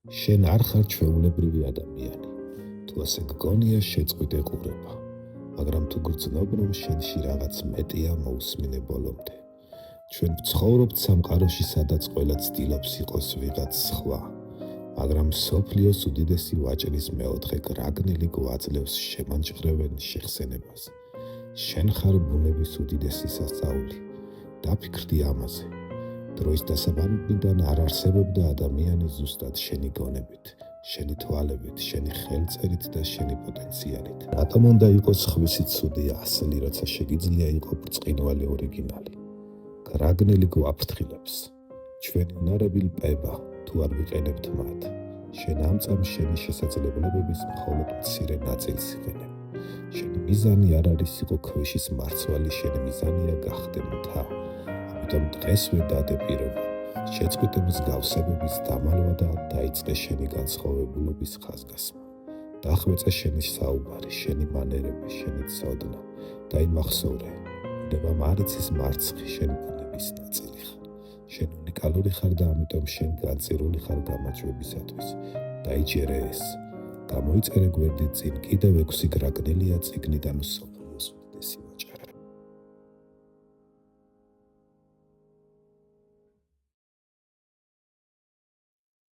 შენ არ ხარ ჩვეულებრივი ადამიანი. თუ ასე გგონია, შეწყვიტე ყურება. მაგრამ თუ გრძნობ, რომ შენში რაღაც მეტია, მოусმინე ბოლომდე. ჩვენ ვცხოვრობთ სამყაროში, სადაც ყველა ცდილობს იყოს ვიღაც სხვა. მაგრამ მსოფლიოს უდიდესი ვაჭრის მეოთხე გრაგნილი გვაძლევს შემანჭღრევენ შეხსენებას. შენ ხარ ბუნების უდიდესი სასწაული. დაფიქრდი ამაზე. დროის დასაბამიდან არ არსებობდა ადამიანი ზუსტად შენი გონებით, შენი თვალებით, შენი ხელწერით და შენი პოტენციალით. რატომ უნდა იყოს ხვისი ცუდი ასლი, როცა შეგიძლია იყო ბრწყინვალე ორიგინალი? გრაგნილი გვაფრთხილებს. ჩვენი უნარები ლპება, თუ არ ვიყენებთ მათ. შენ ამ წამს შენი შესაძლებლობების მხოლოდ მცირე ნაწილს იყენებ. შენი მიზანი არ არის იყო ქვეშის მარცვალი, შენი მიზანია გახდე მთა. ამიტომ დღესვე დადე პირობა, შეწყვიტე მსგავსებების დამალვა და დაიწყე შენი განსხვავებულობის ხაზგასმა. დახვეწე შენი საუბარი, შენი მანერები, შენი ცოდნა და იმახსოვრე, ბუნებამ არ იცის მარცხი, შენ ბუნების ნაწილი ხარ. შენ უნიკალური ხარ და ამიტომ შენ განწირული ხარ გამარჯვებისათვის. დაიჯერე ეს. გამოიწერე გვერდით წინ კიდევ 6 გრაგნილია წიგნიდან მსოფლიოს უდიდესი